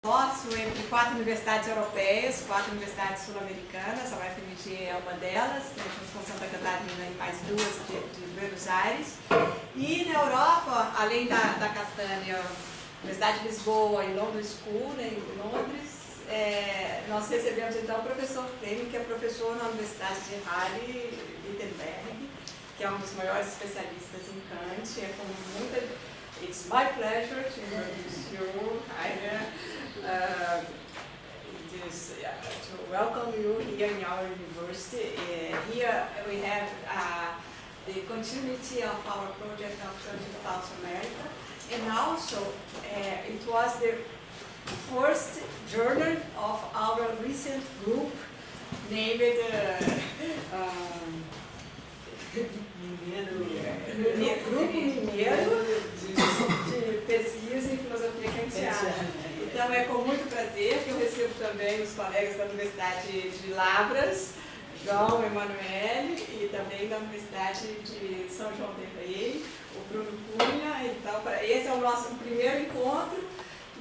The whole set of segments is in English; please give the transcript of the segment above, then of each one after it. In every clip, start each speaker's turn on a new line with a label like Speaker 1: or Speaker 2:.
Speaker 1: consórcio entre 4 universidades europeias, 4 universidades sul-americanas, a UFMG é uma delas, junto com Santa Catarina e mais 2 de Buenos Aires. E na Europa, além da Catânia, Universidade de Lisboa e London School, né, em Londres, nós recebemos então o professor Klemme, que é professor na Universidade de Halle-Wittenberg, que é um dos maiores especialistas em Kant. É com muita... It's my pleasure to introduce you, Heiner, to welcome you here in our university. Here we have the continuity of our project of Church of South America, and also it was the first journal of our recent group named Grupo Mineiro de Pesquisa em Filosofia Kantiana. Então é com muito prazer que eu recebo também os colegas da Universidade de Lavras, João Emanuele, e também da Universidade de São João del Rei, o Bruno Cunha. Então, esse é o nosso primeiro encontro,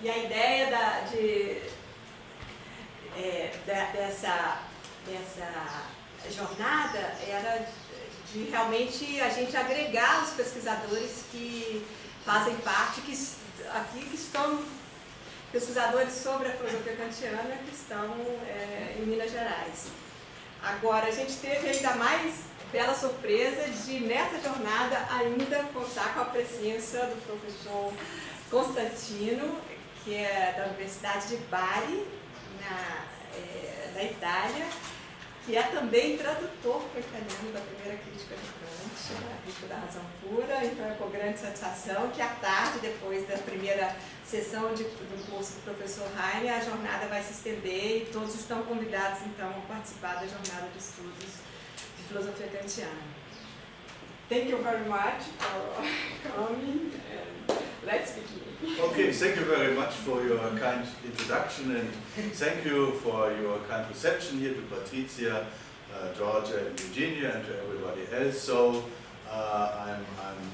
Speaker 1: e a ideia dessa jornada era de realmente a gente agregar os pesquisadores que fazem parte, que estão, pesquisadores sobre a filosofia kantiana que estão em Minas Gerais. Agora, a gente teve ainda mais bela surpresa de, nessa jornada, ainda contar com a presença do professor Constantino, que é da Universidade de Bari, na Itália, que é também tradutor para o italiano da primeira crítica de Kant, a crítica da razão pura. Então é com grande satisfação que à tarde, depois da primeira sessão do curso do professor Heiner, a jornada vai se estender e todos estão convidados então a participar da jornada de estudos de filosofia kantiana. Thank you very much for coming, and let's begin.
Speaker 2: Okay, thank you very much for your kind introduction, and thank you for your kind reception here to Patricia, Georgia and Eugenia, and to everybody else. So I'm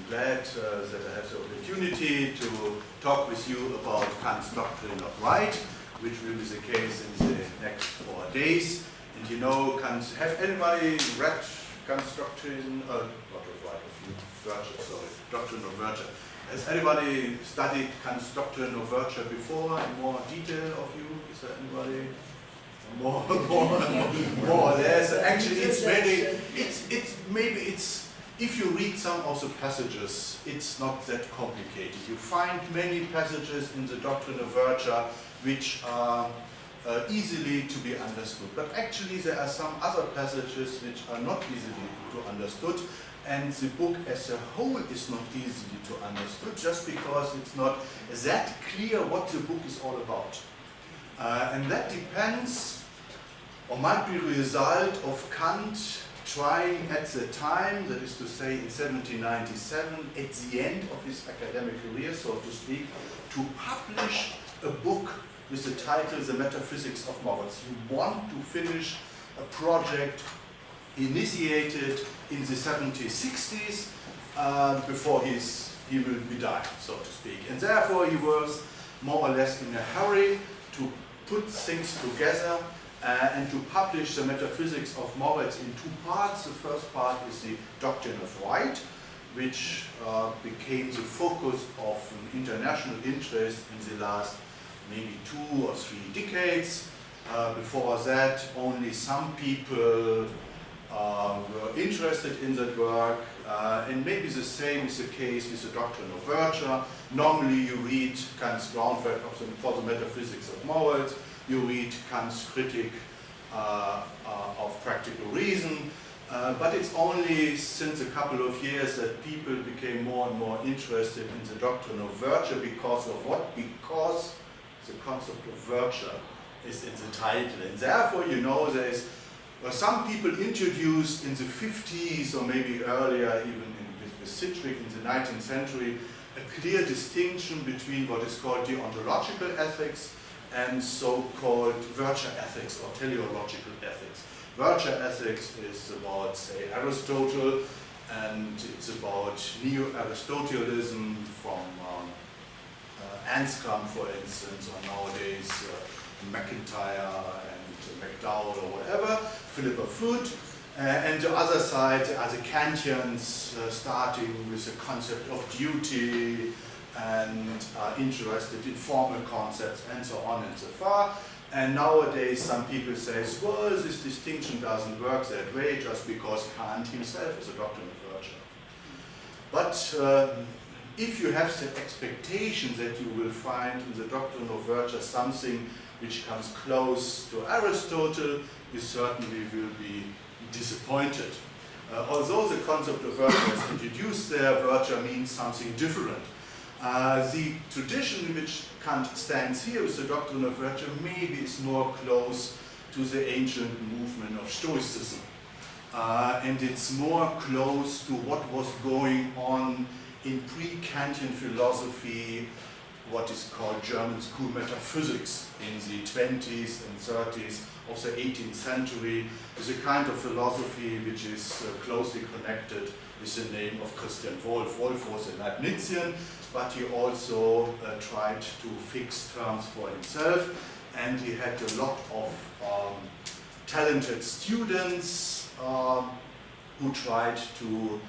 Speaker 2: glad that I have the opportunity to talk with you about Kant's Doctrine of Right, which will be the case in the next 4 days. And you know, Kant, have anybody read Kant's Doctrine, not of Right, of Virtue, sorry, Doctrine of Virtue. Has anybody studied Kant's Doctrine of Virtue before in more detail of you? Is there anybody more or less? Actually, it's maybe if you read some of the passages, it's not that complicated. You find many passages in the Doctrine of Virtue which are easily to be understood. But actually, there are some other passages which are not easily to understood. And the book as a whole is not easily to understood, just because it's not that clear what the book is all about. And that depends, or might be a result of Kant trying at the time, that is to say in 1797, at the end of his academic career, so to speak, to publish a book with the title The Metaphysics of Morals. He wanted to finish a project initiated in the 70s, 60s, before he will be died, so to speak. And therefore he was more or less in a hurry to put things together and to publish the Metaphysics of Morals in 2 parts. The first part is the Doctrine of Right, which became the focus of an international interest in the last maybe 2 or 3 decades. Before that, only some people were interested in that work, and maybe the same is the case with the Doctrine of Virtue. Normally you read Kant's groundwork for the Metaphysics of Morals, you read Kant's critique of practical reason, but it's only since a couple of years that people became more and more interested in the Doctrine of Virtue. Because of what? Because the concept of virtue is in the title, and therefore, you know, there is some people introduced in the 50s or maybe earlier, even with Sidgwick in the 19th century, a clear distinction between what is called deontological ethics and so-called virtue ethics or teleological ethics. Virtue ethics is about, say, Aristotle, and it's about neo-Aristotelianism from Anscombe, for instance, or nowadays McIntyre and McDowell or whatever, Philippa Foot. And the other side are the Kantians, starting with the concept of duty and are interested in formal concepts and so on and so forth. And nowadays some people say, well, this distinction doesn't work that way just because Kant himself is a doctrine of virtue. But if you have the expectation that you will find in the doctrine of virtue something which comes close to Aristotle, you certainly will be disappointed. Although the concept of virtue is introduced there, virtue means something different. The tradition in which Kant stands here with the doctrine of virtue maybe is more close to the ancient movement of Stoicism. And it's more close to what was going on in pre-Kantian philosophy, what is called German school metaphysics in the 20s and 30s of the 18th century, is a kind of philosophy which is closely connected with the name of Christian Wolff. Wolff was a Leibnizian, but he also tried to fix terms for himself, and he had a lot of talented students who tried to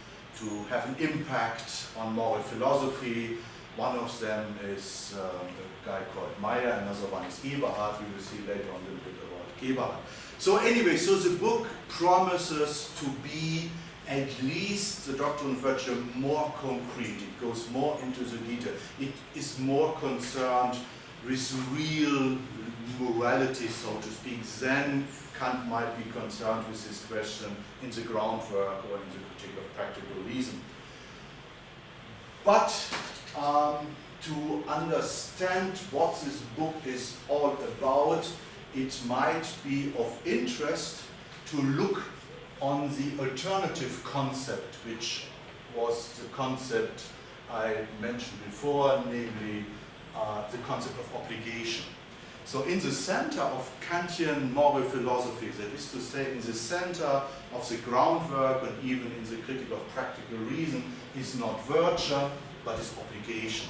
Speaker 2: have an impact on moral philosophy. One of them is a guy called Meyer, another one is Eberhard. We will see later on a little bit about Eberhard. So anyway, so the book promises to be at least the doctrine of virtue more concrete. It goes more into the detail. It is more concerned with real morality, so to speak, than Kant might be concerned with this question in the groundwork or in the critique of practical reason. But to understand what this book is all about, it might be of interest to look on the alternative concept, which was the concept I mentioned before, namely the concept of obligation. So in the center of Kantian moral philosophy, that is to say, in the center of the groundwork and even in the critique of practical reason, is not virtue, but is obligation.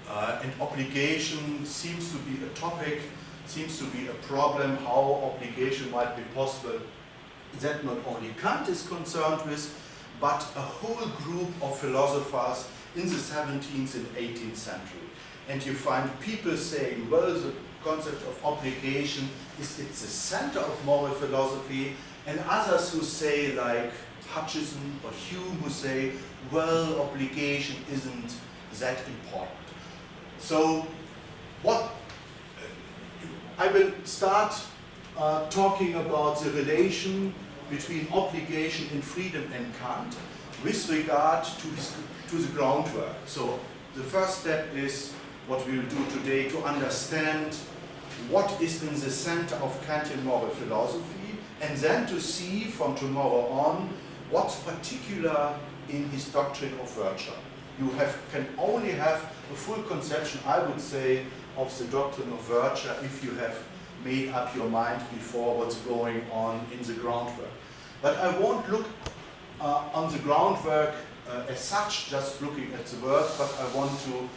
Speaker 2: And obligation seems to be a topic, seems to be a problem, how obligation might be possible, that not only Kant is concerned with, but a whole group of philosophers in the 17th and 18th century. And you find people saying, well, the concept of obligation is it's the center of moral philosophy, and others who say, like Hutcheson or Hume, who say, well, obligation isn't that important. So I will start talking about the relation between obligation and freedom and Kant with regard to the groundwork. So the first step is what we will do today, to understand what is in the center of Kantian moral philosophy, and then to see from tomorrow on what's particular in his doctrine of virtue. You can only have a full conception, I would say, of the doctrine of virtue if you have made up your mind before what's going on in the groundwork. But I won't look on the groundwork as such, just looking at the words, but I want to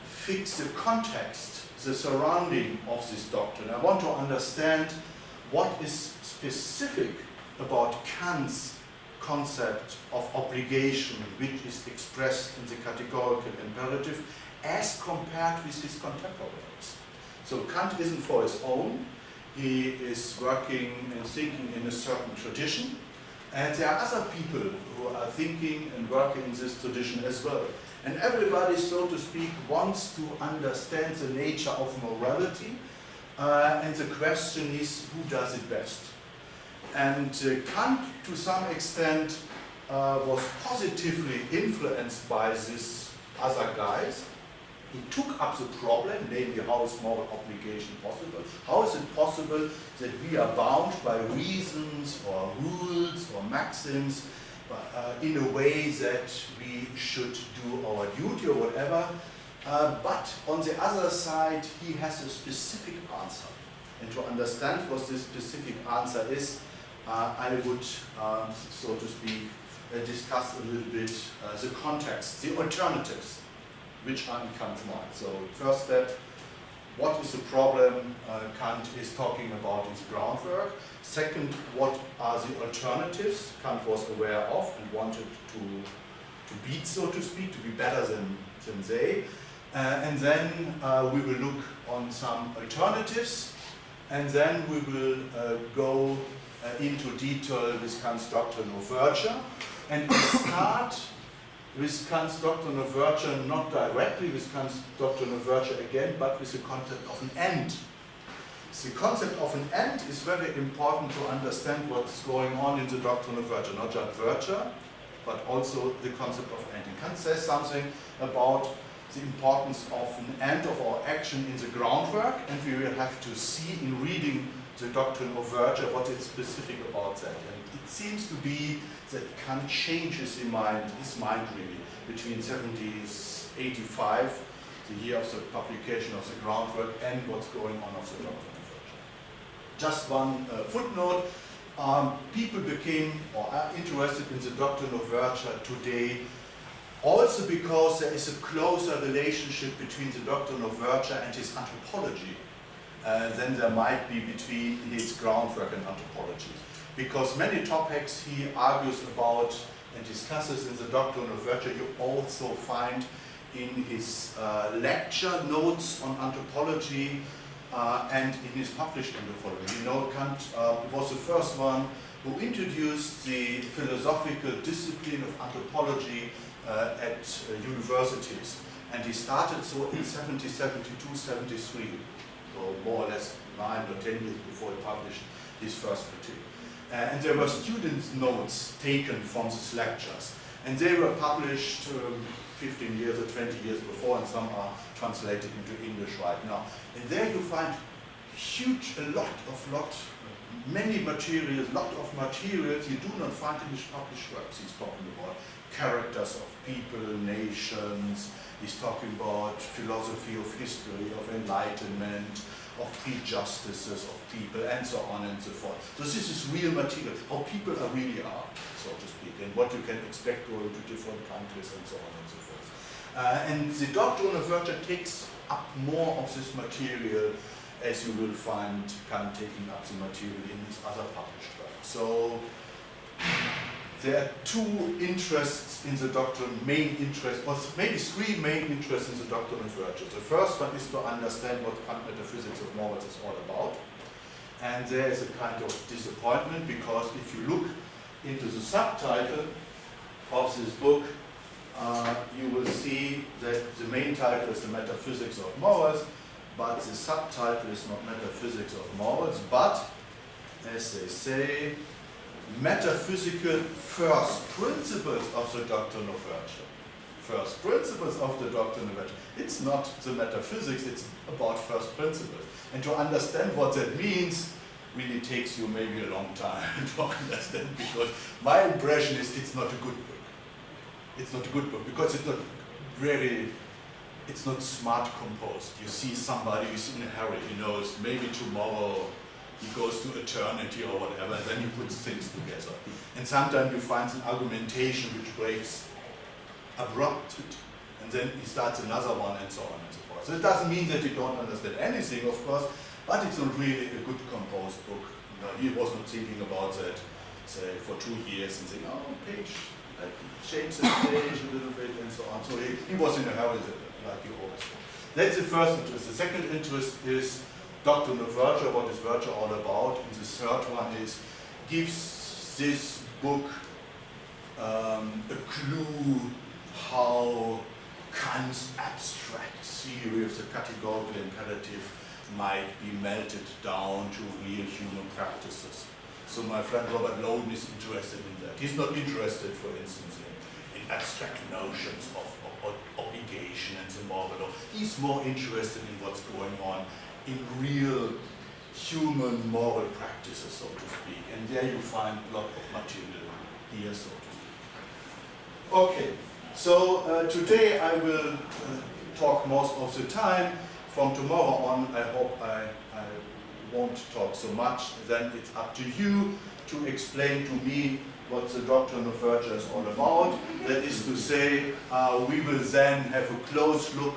Speaker 2: fix the context, the surrounding of this doctrine. I want to understand what is specific about Kant's concept of obligation, which is expressed in the categorical imperative, as compared with his contemporaries. So Kant isn't for his own. He is working and thinking in a certain tradition, and there are other people who are thinking and working in this tradition as well. And everybody, so to speak, wants to understand the nature of morality, and the question is, who does it best? And Kant, to some extent, was positively influenced by these other guys. He took up the problem, namely, how is moral obligation possible? How is it possible that we are bound by reasons or rules or maxims in a way that we should do our duty or whatever? But on the other side, he has a specific answer. And to understand what this specific answer is, I would, so to speak, discuss a little bit the context, the alternatives, which are in Kant's mind. So first step, what is the problem Kant is talking about in the groundwork. Second, what are the alternatives Kant was aware of and wanted to beat, so to speak, to be better than they. And then we will look on some alternatives, and then we will go into detail with Kant's doctrine of virtue. And we start with Kant's doctrine of virtue, not directly with Kant's doctrine of virtue again, but with the concept of an end. The concept of an end is very important to understand what's going on in the doctrine of virtue, not just virtue, but also the concept of end. And Kant says something about the importance of an end of our action in the groundwork, and we will have to see in reading the doctrine of virtue what is specific about that. And it seems to be that Kant changes his mind really, between 1785, the year of the publication of the groundwork, and what's going on of the doctrine of virtue. Just one footnote. People became or are interested in the doctrine of virtue today also because there is a closer relationship between the doctrine of virtue and his anthropology than there might be between his groundwork and anthropology. Because many topics he argues about and discusses in the doctrine of virtue you also find in his lecture notes on anthropology and in his published anthropology. You know, Kant was the first one who introduced the philosophical discipline of anthropology at universities. And he started so in 1772, 73, so more or less 9 or 10 years before he published his first critique. And there were students' notes taken from these lectures. And they were published 15 years or 20 years before, and some are translated into English right now. And there you find many materials, lot of materials you do not find in his published works. He's talking about characters of people, nations, he's talking about philosophy of history, of enlightenment, of prejudices of people, and so on and so forth. So this is real material, how people really are, so to speak, and what you can expect going to different countries and so on and so forth. And the doctrine of virtue takes up more of this material, as you will find Kant taking up the material in his other published works. So there are two interests in the doctrine, main interests, or maybe three main interests in the doctrine of virtue. The first one is to understand what Kant metaphysics of morals is all about. And there is a kind of disappointment, because if you look into the subtitle of this book, you will see that the main title is the Metaphysics of Morals, but the subtitle is not Metaphysics of Morals, but, as they say, Metaphysical First Principles of the Doctrine of Virtue. First Principles of the Doctrine of Virtue. It's not the metaphysics, it's about first principles. And to understand what that means really takes you maybe a long time to understand, because my impression is it's not a good book. It's not a good book because it's not smart composed. You see somebody who's in a hurry, he knows maybe tomorrow he goes to eternity or whatever, and then he puts things together. And sometimes you find an argumentation which breaks abruptly, and then he starts another one, and so on and so forth. So it doesn't mean that you don't understand anything, of course, but it's not really a good composed book. You know, he was not thinking about that, say, for 2 years and saying, oh, page, like change the page a little bit and so on. So he was in a hurry, like you always do. That's the first interest. The second interest is Doctrine of Virtue, what is virtue all about? And the third one is, gives this book a clue how Kant's abstract theory of the categorical imperative might be melted down to real human practices. So my friend Robert Loden is interested in that. He's not interested, for instance, in abstract notions of obligation and the moral law. He's more interested in what's going on in real human moral practices, so to speak. And there you find a lot of material here, so to speak. Okay, so today I will talk most of the time. From tomorrow on, I hope I won't talk so much. Then it's up to you to explain to me what the Doctrine of Virtue is all about. That is to say, we will then have a close look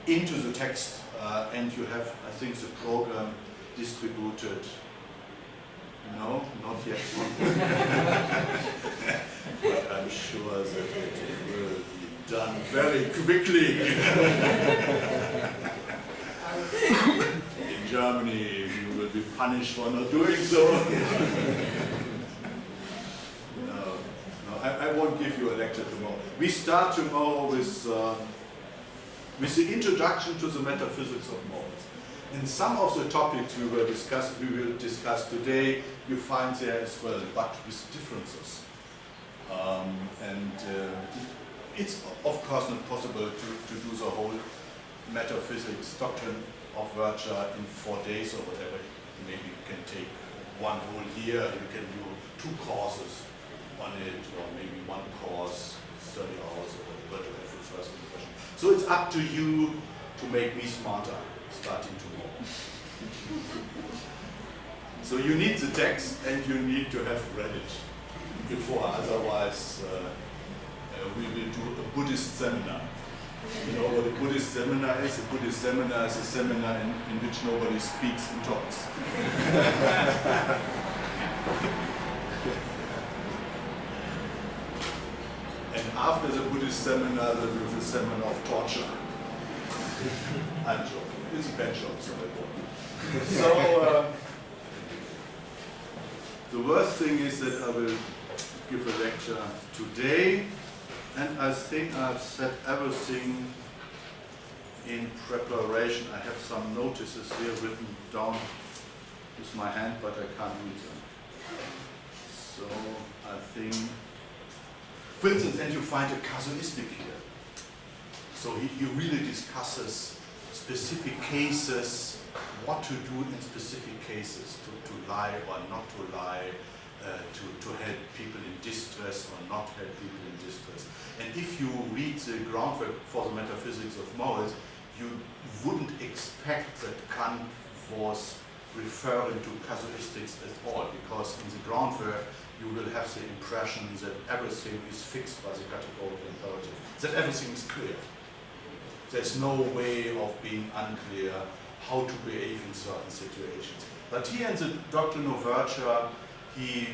Speaker 2: into the text and you have, I think, the program distributed. No, not yet. But I'm sure that it will be done very quickly. In Germany, you will be punished for not doing so. No, I won't give you a lecture tomorrow. We start tomorrow with the introduction to the metaphysics of morals. And some of the topics we will discuss today, you find there as well, but with differences. It's of course not possible to do the whole metaphysics, doctrine of virtue in 4 days or whatever. Maybe you can take one whole year, you can do 2 courses on it, or maybe 1 course, 30 hours or whatever to have the first impression. So it's up to you to make me smarter starting tomorrow. So you need the text and you need to have read it before, otherwise we will do a Buddhist seminar. You know what a Buddhist seminar is? A Buddhist seminar is a seminar in which nobody speaks and talks. And after the Buddhist seminar, there will be a seminar of torture. I'm joking. It's a bad joke, so I won't. So, the worst thing is that I will give a lecture today, and I think I've said everything in preparation. I have some notices here written down with my hand, but I can't read them. So I think, for instance, and you find a casuistic here. So he really discusses specific cases, what to do in specific cases, to lie or not to lie, to help people in distress or not help people in distress. And if you read the groundwork for the metaphysics of morals, you wouldn't expect that Kant was referring to casuistics at all, because in the groundwork you will have the impression that everything is fixed by the categorical imperative, that everything is clear. There's no way of being unclear how to behave in certain situations. But here in the Doctrine of Virtue, he,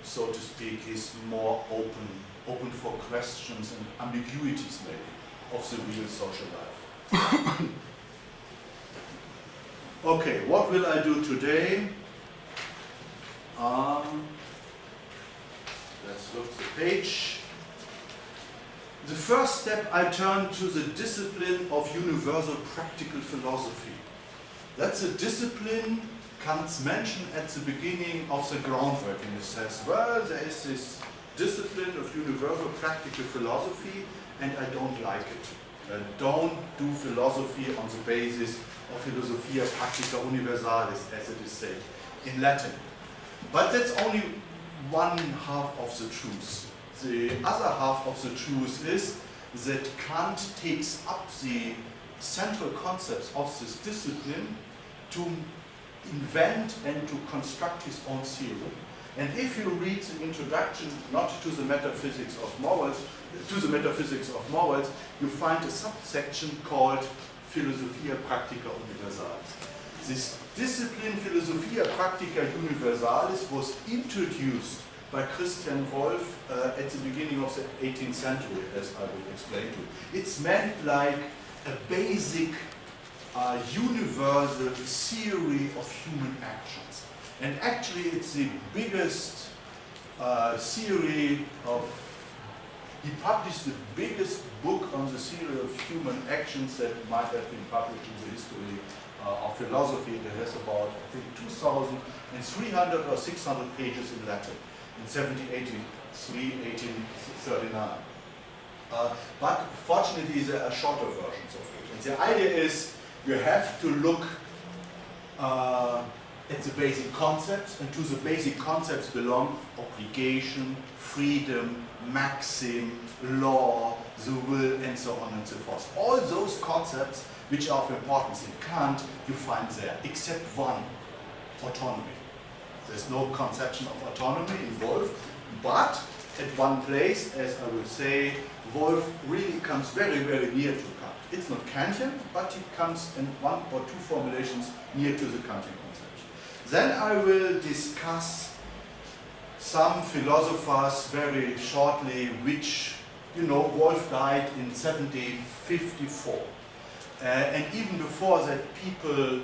Speaker 2: so to speak, is more open for questions and ambiguities maybe of the real social life. Okay, what will I do today? Let's look at the page. The first step, I turn to the discipline of universal practical philosophy. That's a discipline Kant's mentioned at the beginning of the groundwork, and he says, well, there is this discipline of universal practical philosophy, and I don't like it. Don't do philosophy on the basis of philosophia practica universalis, as it is said in Latin. But that's only one half of the truth. The other half of the truth is that Kant takes up the central concepts of this discipline to invent and to construct his own theory. And if you read the introduction, not to the metaphysics of morals, you find a subsection called Philosophia Practica Universalis. This discipline, Philosophia Practica Universalis, was introduced by Christian Wolff at the beginning of the 18th century, as I will explain to you. It's meant like a basic universal theory of human actions. And actually it's the biggest theory of, he published the biggest book on the theory of human actions that might have been published in the history of philosophy. It has about, I think, 2,300 or 600 pages in Latin in 1783, 1839. But fortunately there are shorter versions of it. And the idea is you have to look at the basic concepts, and to the basic concepts belong obligation, freedom, maxim, law, the will, and so on and so forth. All those concepts which are of importance in Kant, you find there, except one, autonomy. There's no conception of autonomy involved, but at one place, as I will say, Wolff really comes very, very near to Kant. it's not Kantian, but it comes in one or two formulations near to the Kantian conception. Then I will discuss some philosophers very shortly, which, you know, Wolff died in 1754. And even before that, people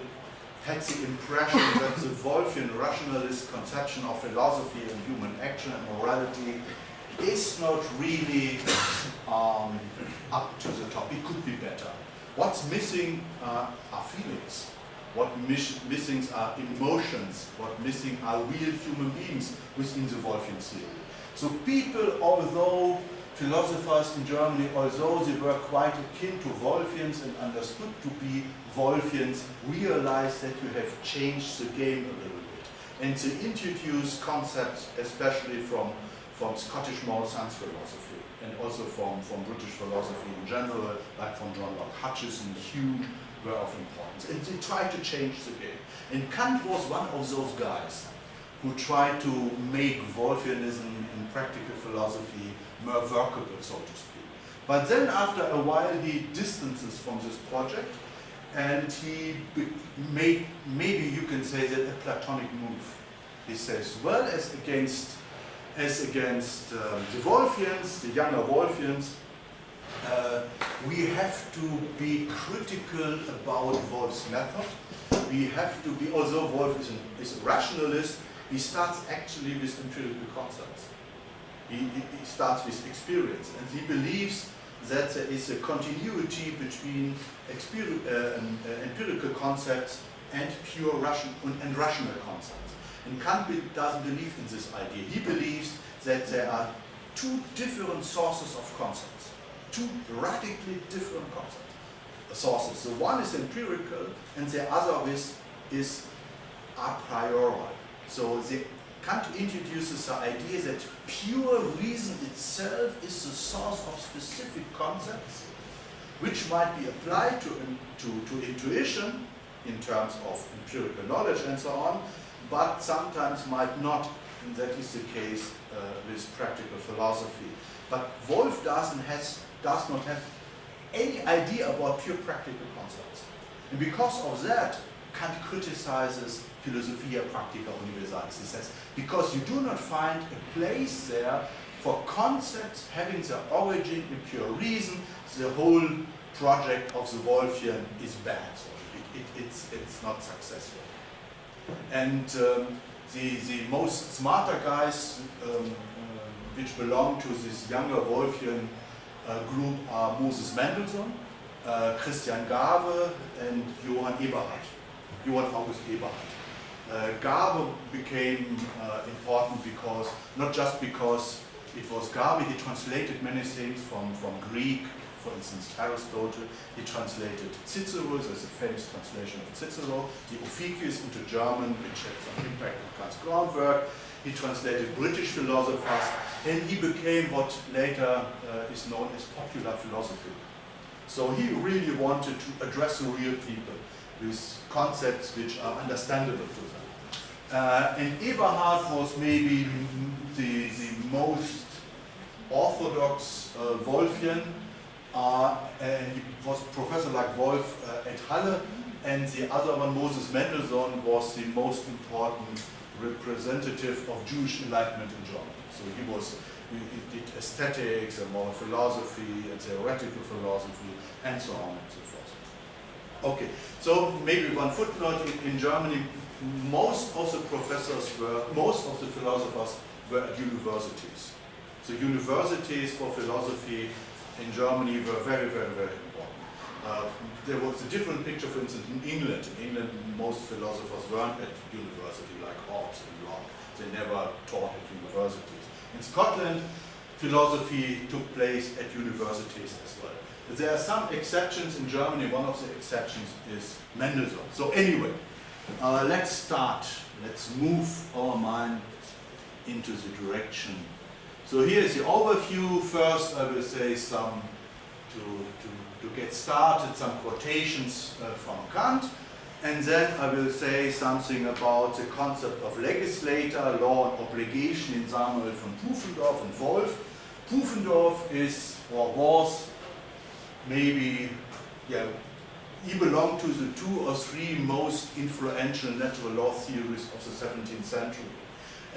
Speaker 2: had the impression that the Wolffian rationalist conception of philosophy and human action and morality is not really up to the top. It could be better. What's missing are feelings. What missing are emotions. What missing are real human beings within the Wolffian theory. So people, although philosophers in Germany, although they were quite akin to Wolffians and understood to be Wolffians, realized that you have changed the game a little bit. And they introduced concepts, especially from Scottish moral science philosophy, and also from British philosophy in general, like from John Locke, Hutcheson, Hume, were of importance. And they tried to change the game. And Kant was one of those guys who tried to make Wolffianism in practical philosophy more workable, so to speak. But then after a while he distances from this project, and he made, maybe you can say that, a Platonic move. He says, well, as against the Wolffians, the younger Wolffians, we have to be critical about Wolff's method. We have to be, although Wolff is a rationalist, he starts actually with empirical concepts. He starts with experience, and he believes that there is a continuity between empirical concepts and pure rational concepts. And Kant doesn't believe in this idea. He believes that there are two different sources of concepts, two radically different sources. The one is empirical, and the other is a priori. So Kant introduces the idea that pure reason itself is the source of specific concepts, which might be applied to intuition in terms of empirical knowledge and so on, but sometimes might not, and that is the case with practical philosophy. But Wolff does not have any idea about pure practical concepts. And because of that, Kant criticizes Philosophia Practica Universalis. He says, because you do not find a place there for concepts having their origin in pure reason, the whole project of the Wolffian is bad. So it's not successful. And the most smarter guys which belong to this younger Wolffian group are Moses Mendelssohn, Christian Garve, and Johann August Eberhard. Garve became important because, not just because it was Garve, he translated many things from Greek, for instance Aristotle, he translated Cicero, there's a famous translation of Cicero, the Officius into German, which had some impact on Kant's groundwork. He translated British philosophers, and he became what later is known as popular philosophy. So he really wanted to address the real people with concepts which are understandable to them. And Eberhard was maybe the most orthodox Wolffian, and he was a professor like Wolff at Halle, and the other one, Moses Mendelssohn, was the most important representative of Jewish enlightenment in Germany. So he did aesthetics and moral philosophy and theoretical philosophy and so on and so forth. Okay, so maybe one footnote, in Germany most of the philosophers were at universities. So universities for philosophy in Germany were very, very, very important. There was a different picture, for instance, in England. In England, most philosophers weren't at university, like Hobbes and Locke. They never taught at universities. In Scotland, philosophy took place at universities as well. But there are some exceptions in Germany. One of the exceptions is Mendelssohn. So anyway, let's start. Let's move our mind into the direction. So here's the overview. First, I will say some, to get started, some quotations from Kant. And then I will say something about the concept of legislator, law and obligation in Samuel von Pufendorf and Wolff. Pufendorf is, or was, maybe he belonged to the 2 or 3 most influential natural law theories of the 17th century.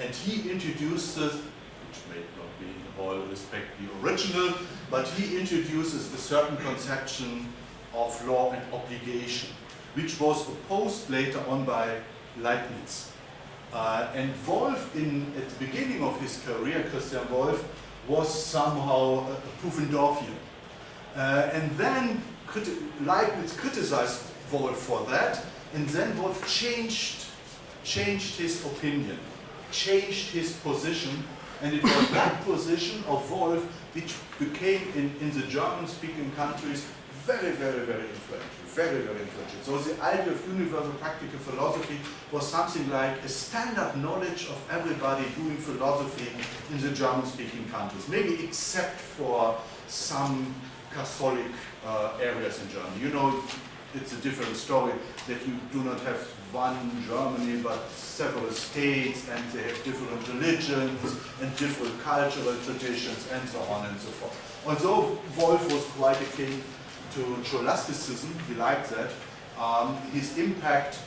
Speaker 2: And he introduces, which may not be in all respect the original, but he introduces a certain conception of law and obligation, which was opposed later on by Leibniz. And Wolff, at the beginning of his career, Christian Wolff, was somehow a Pufendorfian. And then Leibniz criticized Wolff for that, and then Wolff changed his opinion, changed his position, and it was that position of Wolff which became in the German-speaking countries very, very, very influential. Very, very influential. So the idea of universal practical philosophy was something like a standard knowledge of everybody doing philosophy in the German-speaking countries, maybe except for some Catholic areas in Germany. You know, it's a different story that you do not have one Germany but several states, and they have different religions and different cultural traditions and so on and so forth. Although Wolff was quite akin to scholasticism, he liked that, his impact,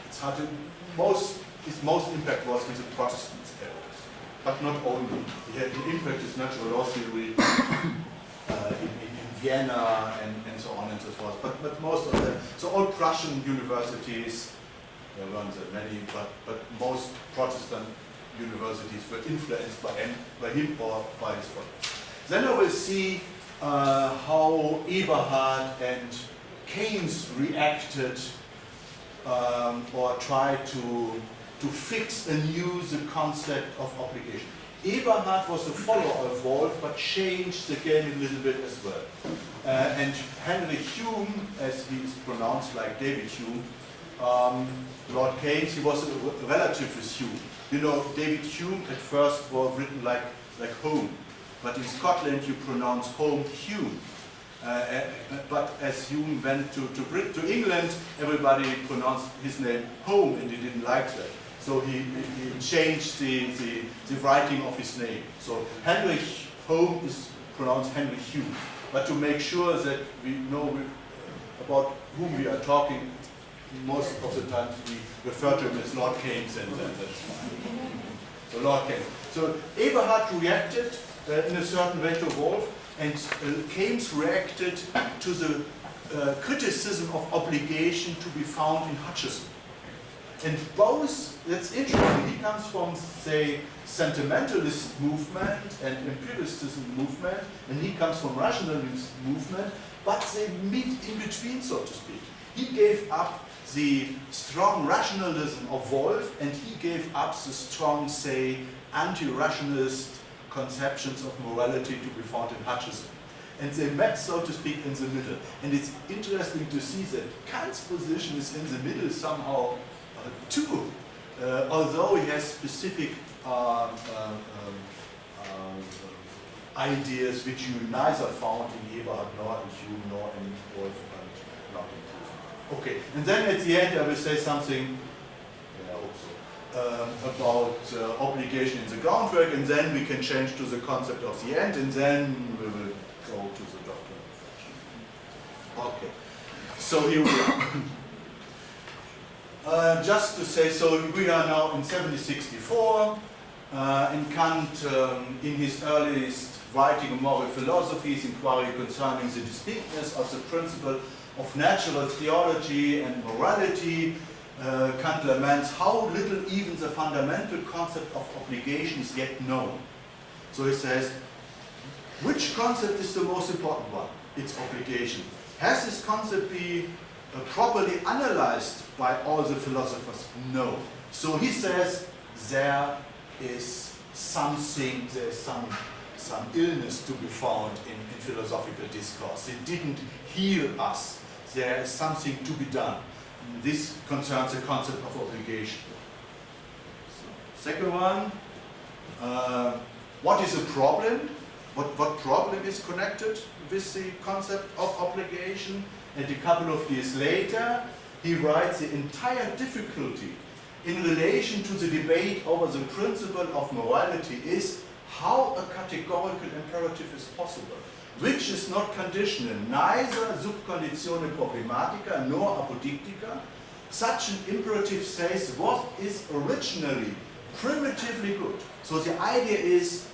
Speaker 2: it's hard to, his most impact was in the Protestant areas, but not only. He had an impact in natural law theory in Vienna and so on and so forth, but most of them, so all Prussian universities, there weren't that many, but most Protestant universities were influenced by him or by his followers. Then I will see how Eberhard and Keynes reacted or tried to fix anew the concept of obligation. Eberhard was a follower of Wolff, but changed the game a little bit as well. And Henry Hume, as he is pronounced like David Hume, Lord Keynes, he was a relative with Hume. You know, David Hume at first was written like home. But in Scotland you pronounce home Hume. But as Hume went to England, everybody pronounced his name home, and he didn't like that. So he changed the writing of his name. So Henry Home is pronounced Henry Hume. But to make sure that we know about whom we are talking, most of the times we refer to him as Lord Keynes, and that's fine. So Lord Keynes. So Eberhard reacted in a certain way to Wolff, and Keynes reacted to the criticism of obligation to be found in Hutcheson. And both, that's interesting, he comes from, say, sentimentalist movement and empiricism movement, and he comes from rationalist movement, but they meet in between, so to speak. He gave up the strong rationalism of Wolff, and he gave up the strong, say, anti-rationalist conceptions of morality to be found in Hutcheson. And they met, so to speak, in the middle. And it's interesting to see that Kant's position is in the middle somehow too, although he has specific ideas which you neither found in Eberhard nor in Hume nor in Wolff and not in Hume. Okay, and then at the end I will say something about obligation in the groundwork, and then we can change to the concept of the end, and then we will go to the doctrine of action. Okay, so here we are. Just to say, so we are now in 1764, and Kant, in his earliest writing of moral philosophy, his inquiry concerning the distinctness of the principle of natural theology and morality, Kant laments how little even the fundamental concept of obligation is yet known. So he says, which concept is the most important one? It's obligation. Has this concept been properly analyzed by all the philosophers? No. So he says there is something, there is some illness to be found in philosophical discourse. It didn't heal us. There is something to be done. This concerns the concept of obligation. Second one, what is a problem? What problem is connected with the concept of obligation? And a couple of years later, he writes the entire difficulty in relation to the debate over the principle of morality is how a categorical imperative is possible. which is not conditional, neither sub conditione problematica nor apodictica. Such an imperative says what is originally primitively good. So the idea is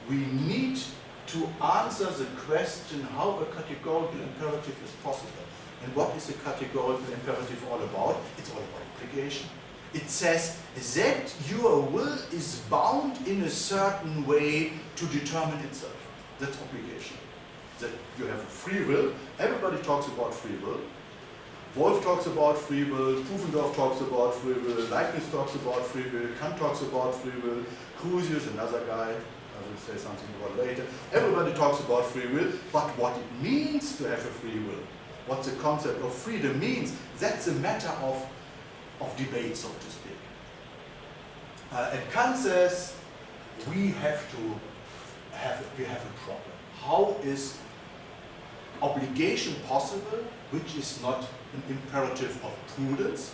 Speaker 2: we need to answer the question how a categorical imperative is possible. And what is a categorical imperative all about? It's all about obligation. It says that your will is bound in a certain way to determine itself. That's obligation. That you have free will. Everybody talks about free will. Wolf talks about free will, Pufendorf talks about free will, Leibniz talks about free will, Kant talks about free will, Crusius, another guy, I will say something about later. Everybody talks about free will, but what it means to have a free will, what the concept of freedom means, that's a matter of debate, so to speak. And Kant says we have a problem. How is obligation possible, which is not an imperative of prudence,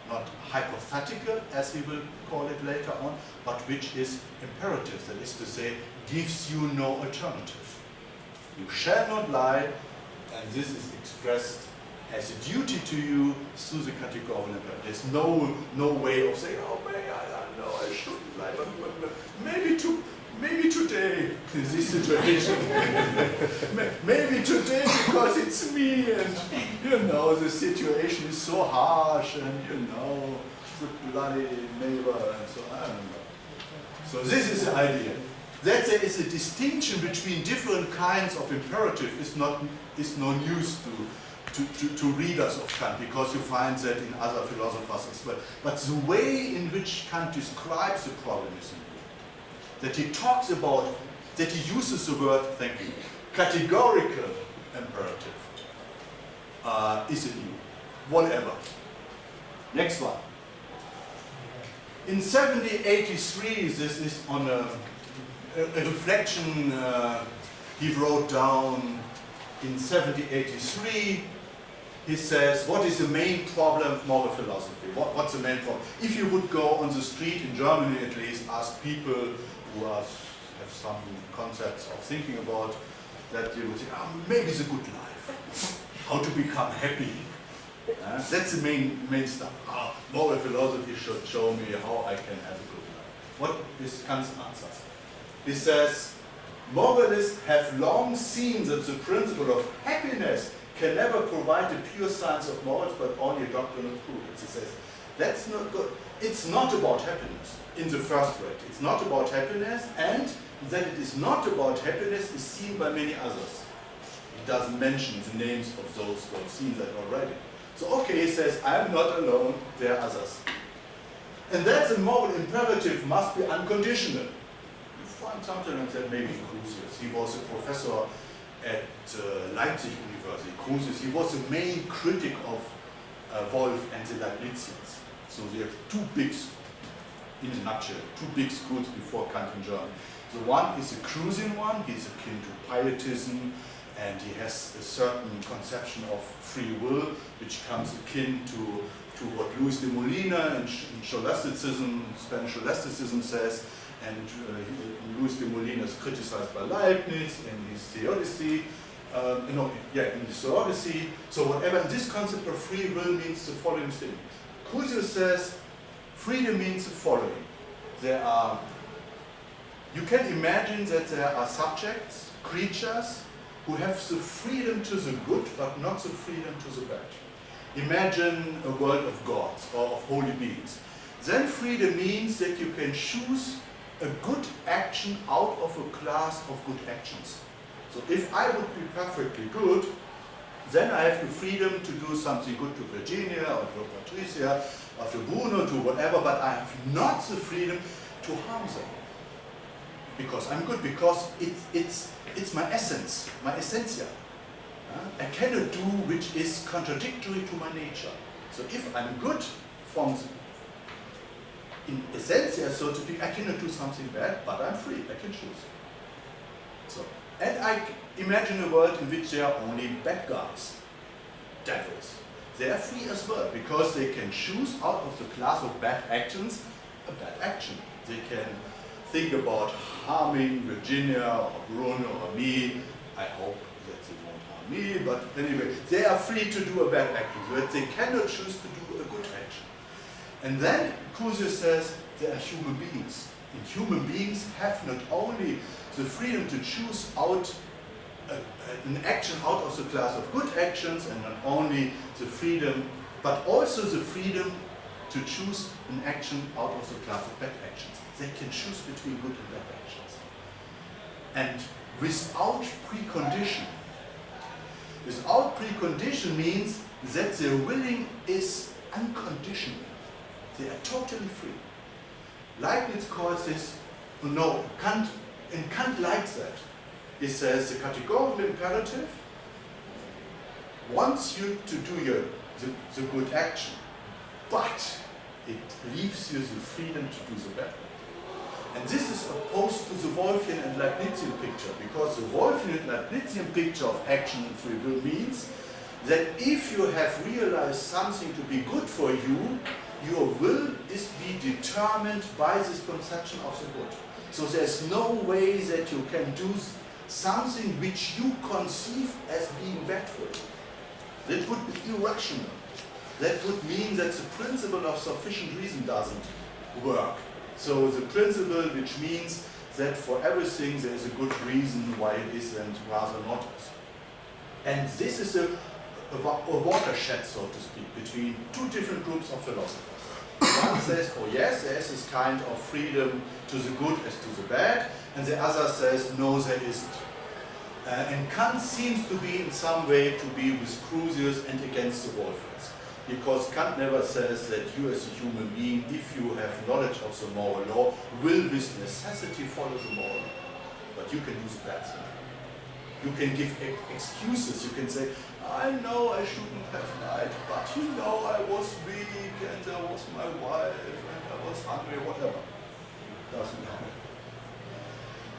Speaker 2: not hypothetical, as he will call it later on, but which is imperative, that is to say, gives you no alternative. You shall not lie, and this is expressed as a duty to you through the categorical imperative. There's no way of saying, oh, man, I know I shouldn't lie, but maybe today, in this situation, maybe today because it's me and, the situation is so harsh and, the bloody neighbor and so on, I don't know. So this is the idea. That there is a distinction between different kinds of imperative is no news to readers of Kant, because you find that in other philosophers as well. But the way in which Kant describes the problem is important. That he talks about, that he uses the word, thank you, categorical imperative is a new, whatever. Next one. In 1783, this is on a reflection he wrote down in 1783. He says, what is the main problem of moral philosophy? What's the main problem? If you would go on the street, in Germany at least, ask people who have some concepts of thinking about that, you would say, maybe it's a good life. How to become happy. That's the main stuff. Moral philosophy should show me how I can have a good life. What is Kant's answer? He says, moralists have long seen that the principle of happiness can never provide a pure science of morals, but only a doctrine of prudence. He says, that's not good. It's not about happiness in the first rate. It's not about happiness, and that it is not about happiness is seen by many others. He doesn't mention the names of those who have seen that already. So okay, he says, I'm not alone, there are others. And that the moral imperative must be unconditional. You find something like that, maybe Crusius. He was a professor at Leipzig University. Crusius, he was the main critic of Wolf and the Leibnizians. So they have two big, in a nutshell, two big schools before Kant in Germany. The one is a Crusian one, he's akin to pietism, and he has a certain conception of free will, which comes akin to what Luis de Molina in scholasticism, Spanish scholasticism says, and Luis de Molina is criticized by Leibniz in his theodicy, in his theodicy. So whatever, this concept of free will means the following thing. Crusius says, freedom means the following. You can imagine that there are subjects, creatures, who have the freedom to the good, but not the freedom to the bad. Imagine a world of gods or of holy beings. Then freedom means that you can choose a good action out of a class of good actions. So if I would be perfectly good, then I have the freedom to do something good to Virginia or to Patricia or to Bruno, to whatever, but I have not the freedom to harm them. Because I'm good, because it's my essence, my essentia. I cannot do which is contradictory to my nature. So if I'm good in essentia, so to speak, I cannot do something bad, but I'm free, I can choose. So, and I imagine a world in which there are only bad guys, devils. They are free as well, because they can choose out of the class of bad actions a bad action. They can think about harming Virginia or Bruno or me I hope that they won't harm me, but anyway, they are free to do a bad action, but they cannot choose to do a good action. And then Crusius says they are human beings. And human beings have not only the freedom to choose out an action out of the class of good actions, and not only the freedom, but also the freedom to choose an action out of the class of bad actions. They can choose between good and bad actions. And without precondition. Without precondition means that their willing is unconditional. They are totally free. Leibniz calls this, no, Kant, and Kant likes that. He says the categorical imperative wants you to do the good action, but it leaves you the freedom to do the bad. And this is opposed to the Wolffian and Leibnizian picture, because the Wolffian and Leibnizian picture of action and free will means that if you have realized something to be good for you, your will is be determined by this conception of the good. So there's no way that you can do something which you conceive as being bad for you. That would be irrational. That would mean that the principle of sufficient reason doesn't work. So the principle which means that for everything there is a good reason why it is and rather not. And this is a watershed, so to speak, between two different groups of philosophers. One says, oh yes, there is this kind of freedom to the good as to the bad, and the other says, no, there isn't. And Kant seems to be in some way to be with Crusius and against the Wolffians. Because Kant never says that you as a human being, if you have knowledge of the moral law, will with necessity follow the moral law. But you can do the bad thing. You can give excuses. You can say, I know I shouldn't have lied, but you know I was weak and there was my wife and I was hungry, whatever. Doesn't happen.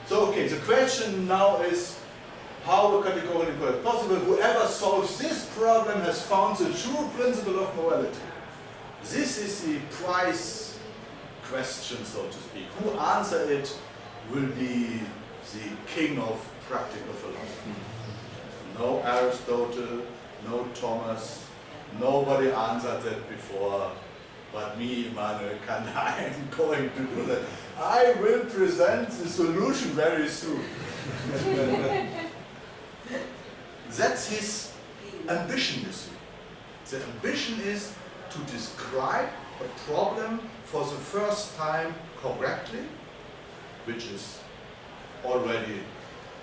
Speaker 2: So okay, the question now is how a categorical imperative is possible. Whoever solves this problem has found the true principle of morality. This is the prize question, so to speak. Who answers it will be the king of practical philosophy. No Aristotle, no Thomas, nobody answered that before, but me, Immanuel Kant. I am going to do that. I will present the solution very soon. That's his ambition, you see. The ambition is to describe a problem for the first time correctly, which is already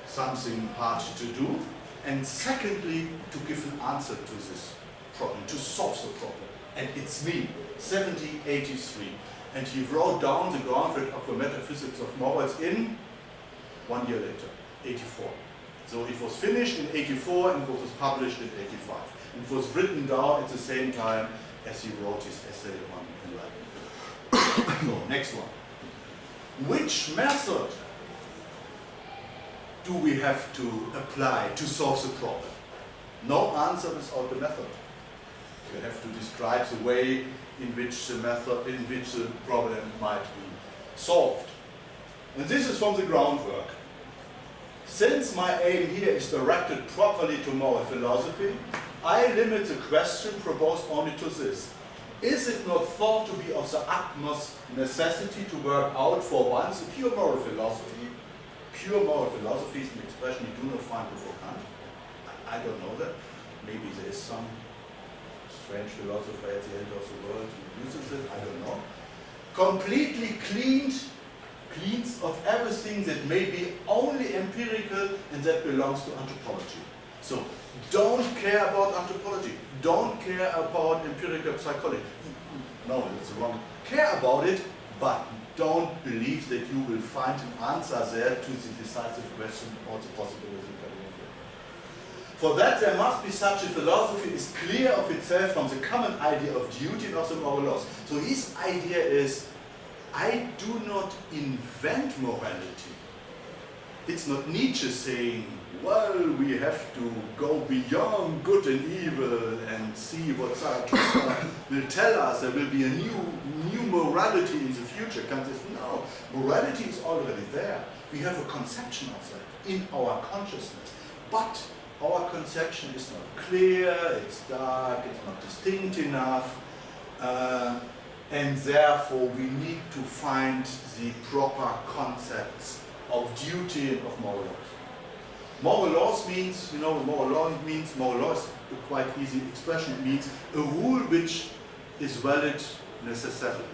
Speaker 2: something hard to do, and secondly, to give an answer to this problem, to solve the problem. And it's me, 1783. And he wrote down the groundwork of the metaphysics of morals in 1 year later, 84. So it was finished in 84 and it was published in 85. It was written down at the same time as he wrote his essay on enlightenment. So, next one. Which method do we have to apply to solve the problem? No answer without the method. You have to describe the way in which the problem might be solved. And this is from the groundwork. Since my aim here is directed properly to moral philosophy, I limit the question proposed only to this. Is it not thought to be of the utmost necessity to work out for once a pure moral philosophy? Pure moral philosophy is an expression you do not find before Kant. I don't know that. Maybe there is some strange philosopher at the end of the world who uses it, I don't know. Completely cleans of everything that may be only empirical and that belongs to anthropology. So don't care about anthropology. Don't care about empirical psychology. No, that's wrong. Care about it, but don't believe that you will find an answer there to the decisive question about the possibility of it. For that there must be such a philosophy is clear of itself from the common idea of duty and of the moral laws. So his idea is, I do not invent morality. It's not Nietzsche saying, well, we have to go beyond good and evil and see what Zarathustra will tell us. There will be a new morality in the future. Kant says, no, morality is already there. We have a conception of that in our consciousness. but our conception is not clear, it's dark, it's not distinct enough, and therefore we need to find the proper concepts of duty and of moral laws. Moral laws means, moral law is a quite easy expression. It means a rule which is valid necessarily.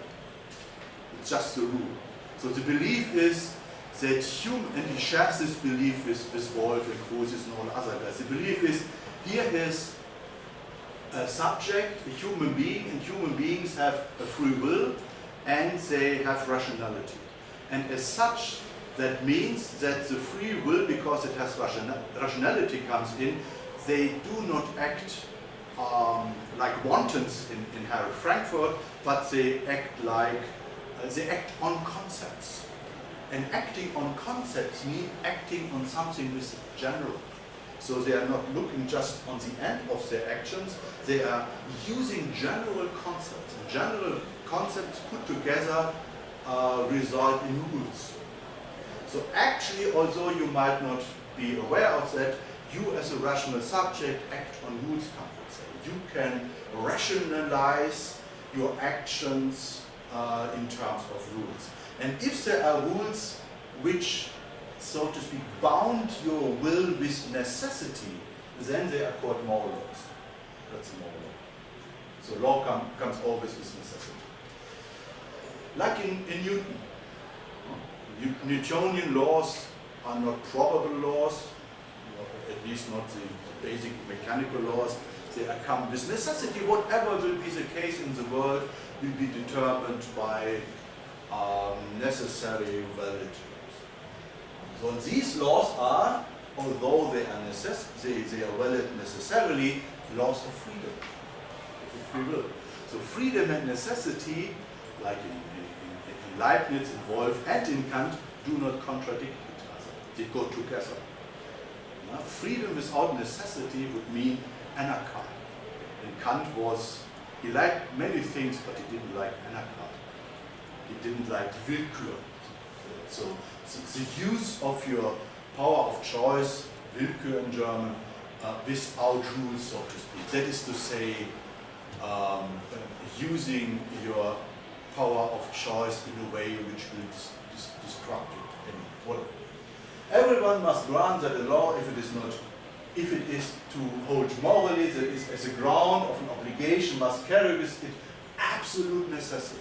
Speaker 2: It's just a rule. So the belief is that and he shares this belief with Wolf and Crucis and all other guys. The belief is, here is a subject, a human being, and human beings have a free will and they have rationality. And as such, that means that the free will, because it has rationality comes in, they do not act like wantons in Harry Frankfurt, but they act like, they act on concepts. And acting on concepts means acting on something which is general. So they are not looking just on the end of their actions, they are using general concepts. And general concepts put together result in rules. So actually, although you might not be aware of that, you as a rational subject act on rules, Kant would say. You can rationalize your actions in terms of rules. And if there are rules which, so to speak, bound your will with necessity, then they are called moral laws. That's a moral law. So law comes always with necessity. Like in Newton. Newtonian laws are not probable laws, at least not the basic mechanical laws. They come with necessity. Whatever will be the case in the world will be determined by necessary valid laws. So these laws are, although they are valid necessarily, laws of freedom, of free will. So freedom and necessity, like in Leibniz, in Wolf, and in Kant, do not contradict each other. They go together. Freedom without necessity would mean anarchy. And Kant he liked many things, but he didn't like anarchy. He didn't like Willkür. So the use of your power of choice, Willkür in German, without rules, so to speak. That is to say, using your power of choice in a way which will disrupt it. And everyone must grant that a law, if it is to hold morally, that is as a ground of an obligation, must carry with it absolute necessity.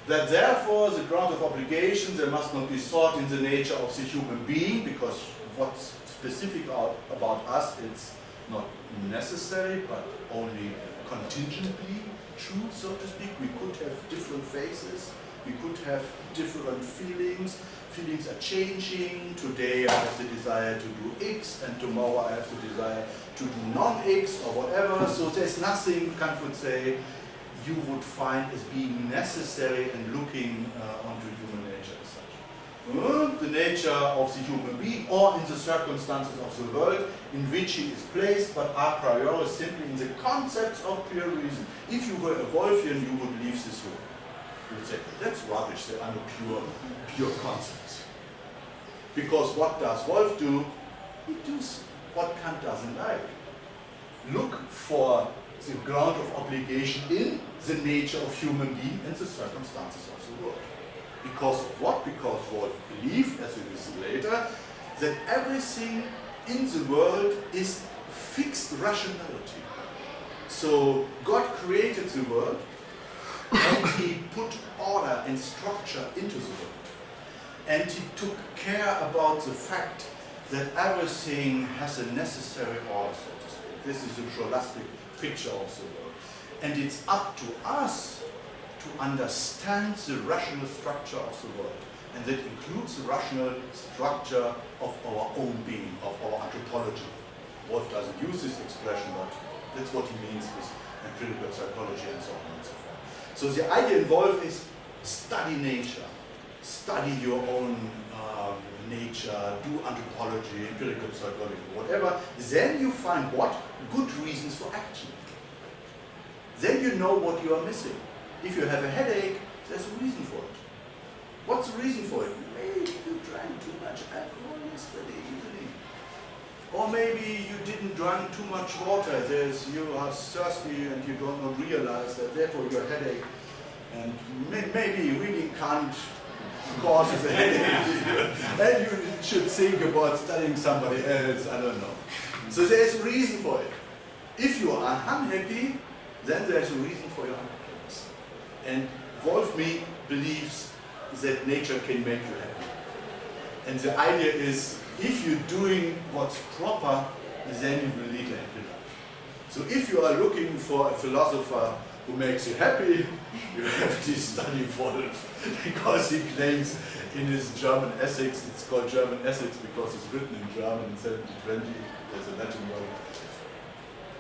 Speaker 2: That therefore the ground of obligation, there must not be sought in the nature of the human being, because what's specific about us, it's not necessary, but only contingently true, so to speak. We could have different faces, we could have different feelings. Feelings are changing. Today I have the desire to do X, and tomorrow I have the desire to do non-X or whatever. So there's nothing, Kant would say, you would find as being necessary and looking onto human nature as such. The nature of the human being, or in the circumstances of the world in which he is placed, but a priori simply in the concepts of pure reason. If you were a Wolfian, you would leave this room. You would say, that's rubbish, there are no pure concepts. Because what does Wolf do? He does what Kant doesn't like. Look for the ground of obligation in the nature of human being and the circumstances of the world. Because of what? Because Wolf believed, as we will see later, that everything in the world is fixed rationality. So God created the world, and he put order and structure into the world. And he took care about the fact that everything has a necessary order, so to speak. This is a scholastic picture of the world. And it's up to us to understand the rational structure of the world. And that includes the rational structure of our own being, of our anthropology. Wolf doesn't use this expression, but that's what he means with empirical psychology and so on and so forth. So the idea in Wolf is study nature, study your own nature, do anthropology, empirical psychology, whatever. Then you find what? Good reasons for action. Then you know what you are missing. If you have a headache, there's a reason for it. What's the reason for it? Maybe you drank too much alcohol yesterday evening. Or maybe you didn't drink too much water, you are thirsty and you don't not realize that, therefore your headache. And maybe reading Kant causes a headache. And you should think about studying somebody else, I don't know. So there's a reason for it. If you are unhappy, then there's a reason for your unhappiness. And Wolfme believes that nature can make you happy. And the idea is, if you're doing what's proper, then you will lead a happy life. So if you are looking for a philosopher who makes you happy, you have to study Wolf, because he claims in his German ethics, it's called German ethics because it's written in German in 1720, there's a Latin word,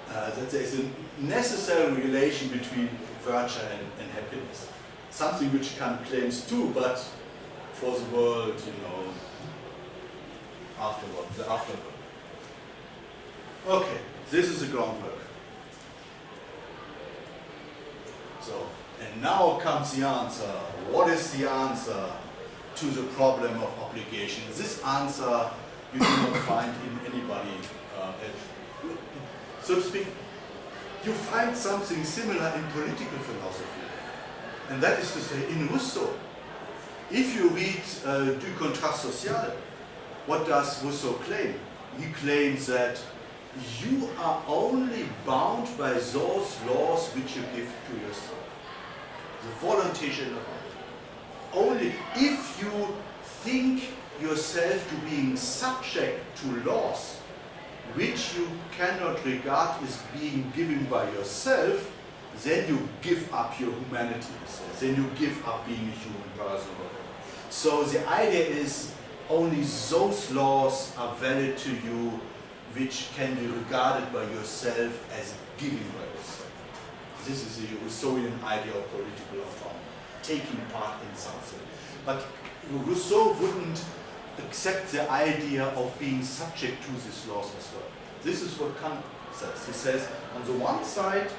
Speaker 2: that there is a necessary relation between virtue and happiness. Something which Kant claims too, but for the world, afterward, the afterword. Okay, this is the groundwork. So, and now comes the answer. What is the answer to the problem of obligation? This answer you do not find in anybody else. So to speak, you find something similar in political philosophy. And that is to say, in Rousseau. If you read Du Contrat Social, what does Rousseau claim? He claims that you are only bound by those laws which you give to yourself. The volonté générale. Only if you think yourself to being subject to laws which you cannot regard as being given by yourself, then you give up your humanity, then you give up being a human person. So the idea is only those laws are valid to you which can be regarded by yourself as given by yourself. This is the Rousseauian idea of political autonomy, taking part in something. But Rousseau wouldn't accept the idea of being subject to these laws as well. This is what Kant says. He says, on the one side,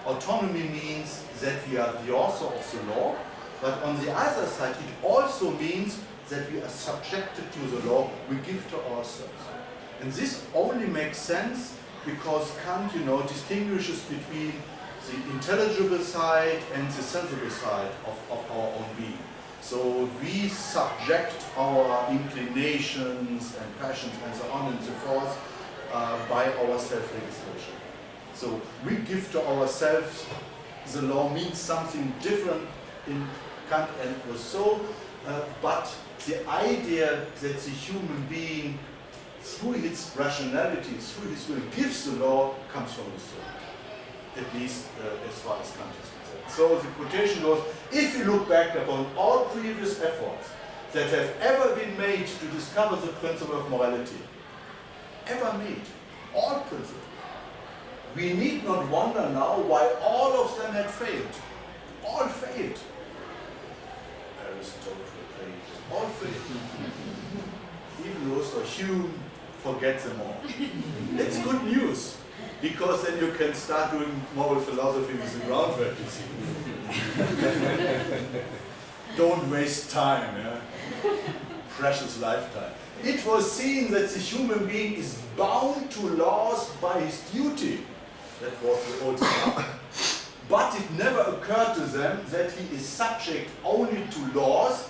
Speaker 2: autonomy means that we are the author of the law, but on the other side, it also means that we are subjected to the law we give to ourselves. And this only makes sense because Kant, distinguishes between the intelligible side and the sensible side of our own being. So we subject our inclinations and passions and so on and so forth by our self-registration. So we give to ourselves, the law means something different in Kant and Rousseau, but the idea that the human being, through its rationality, through his will, gives the law, comes from Rousseau, at least as far as Kant is concerned. So the quotation goes, if you look back upon all previous efforts that have ever been made to discover the principle of morality, ever made, all principles, we need not wonder now why all of them had failed. All failed. Aristotle failed. All failed. Even Rousseau, Hume, forget them all. It's good news, because then you can start doing moral philosophy with the groundwork, you see. Don't waste time, precious lifetime. It was seen that the human being is bound to laws by his duty. That was the old stuff. But it never occurred to them that he is subject only to laws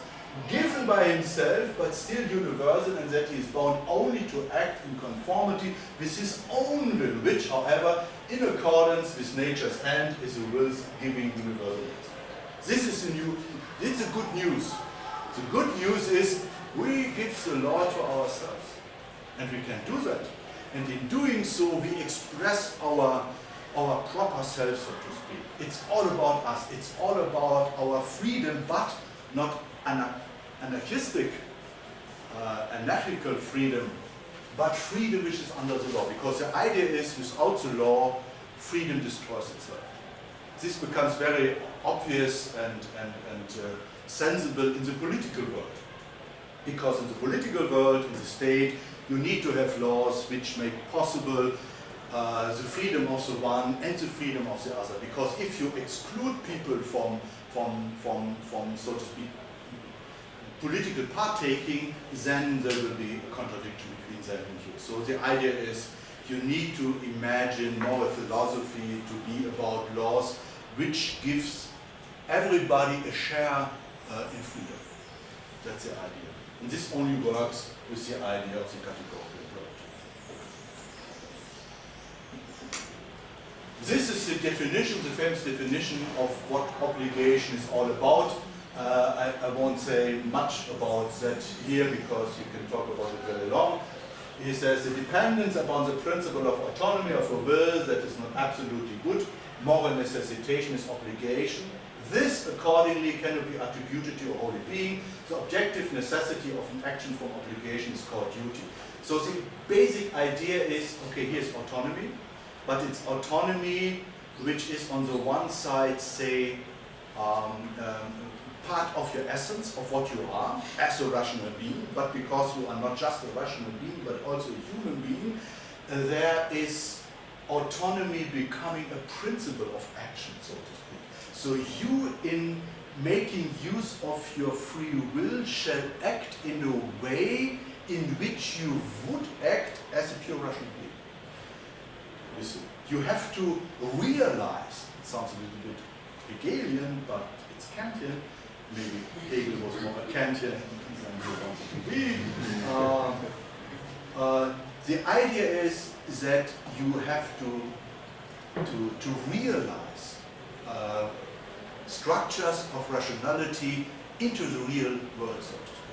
Speaker 2: given by himself, but still universal, and that he is bound only to act in conformity with his own will, which, however, in accordance with nature's hand, is the will's giving universal. This is the good news. The good news is we give the law to ourselves, and we can do that. And in doing so, we express our proper self, so to speak. It's all about us. It's all about our freedom, but not anarchistic, anarchical freedom, but freedom which is under the law. Because the idea is, without the law, freedom destroys itself. This becomes very obvious and sensible in the political world. Because in the political world, in the state, you need to have laws which make possible the freedom of the one and the freedom of the other. Because if you exclude people from so to speak, political partaking, then there will be a contradiction between them and you. So the idea is you need to imagine moral philosophy to be about laws which gives everybody a share in freedom. That's the idea. And this only works with the idea of the categorical approach. This is the definition, the famous definition of what obligation is all about. I won't say much about that here because you can talk about it very long. He says the dependence upon the principle of autonomy of a will that is not absolutely good. Moral necessitation is obligation. This accordingly cannot be attributed to a holy being. The objective necessity of an action from obligation is called duty. So the basic idea is, okay, here's autonomy, but it's autonomy which is on the one side, say, part of your essence, of what you are as a rational being, but because you are not just a rational being, but also a human being, there is autonomy becoming a principle of action, so to speak. So you, in making use of your free will, shall act in a way in which you would act as a pure rational being. You see, you have to realize, it sounds a little bit Hegelian, but it's Kantian, maybe Hegel was more a Kantian than he wanted to be. The idea is that you have to realize structures of rationality into the real world, so to speak.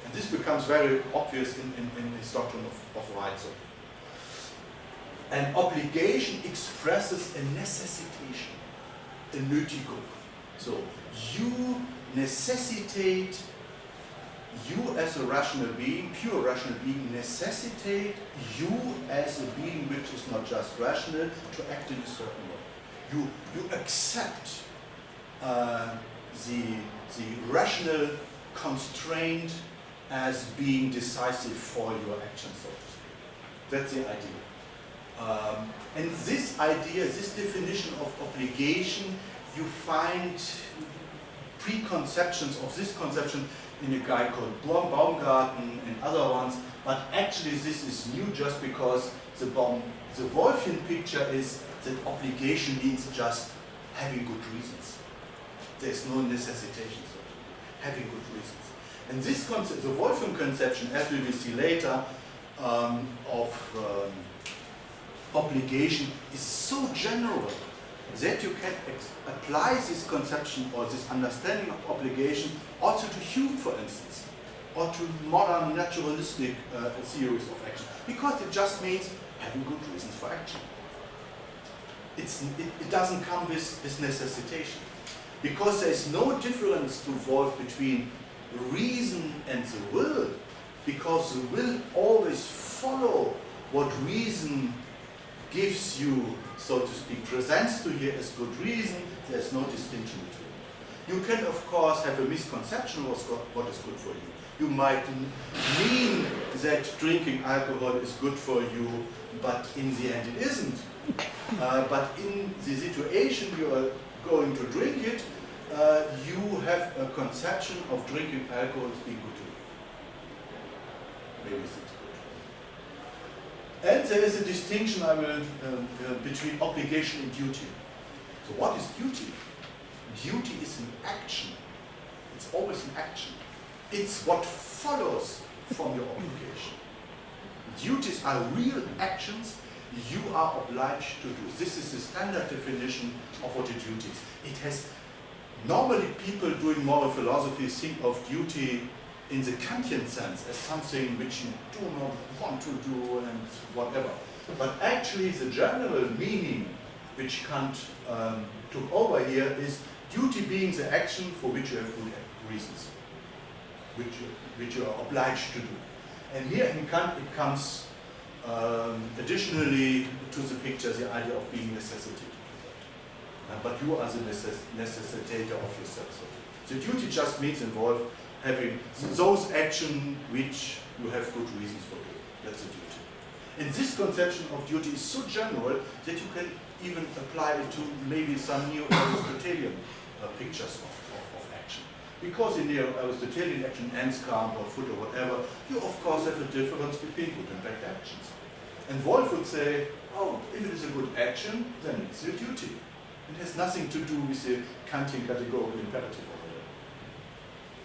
Speaker 2: And this becomes very obvious in this doctrine of rights. An obligation expresses a necessitation, a Nötigung. So you necessitate, you as a rational being, pure rational being, necessitate you as a being which is not just rational to act in a certain way. You accept the rational constraint as being decisive for your action, so to speak. That's the idea. And this idea, this definition of obligation, you find preconceptions of this conception in a guy called Baumgarten and other ones, but actually this is new just because the Wolffian picture is that obligation means just having good reasons. There's no necessitation, so having good reasons. And this concept, the Wolffian conception, as we will see later, of obligation is so general that you can apply this conception or this understanding of obligation also to Hume, for instance, or to modern naturalistic theories of action, because it just means having good reasons for action. It doesn't come with necessitation, because there is no difference to Wolff between reason and the will, because the will always follow what reason gives you, so to speak, presents to you as good reason. There's no distinction between them. You can, of course, have a misconception of what is good for you. You might mean that drinking alcohol is good for you, but in the end it isn't. But in the situation you are going to drink it, you have a conception of drinking alcohol as being good to you. Maybe it's good. And there is a distinction between obligation and duty. So what is duty? Duty is an action. It's always an action. It's what follows from your obligation. Duties are real actions you are obliged to do. This is the standard definition of what a duty is. It has, normally people doing moral philosophy think of duty in the Kantian sense as something which you do not want to do and whatever. But actually the general meaning which Kant took over here is duty being the action for which you have good reasons, which you are obliged to do. And here in Kant it comes additionally to the picture the idea of being necessitated. But you are the necessitator of yourself. The duty just means involved having those actions which you have good reasons for doing. That's a duty. And this conception of duty is so general that you can even apply it to maybe some new Aristotelian pictures of action. Because in the Aristotelian action, ens camp or foot or whatever, you of course have a difference between good and bad actions. And Wolff would say, oh, if it is a good action, then it's a duty. It has nothing to do with the Kantian categorical imperative.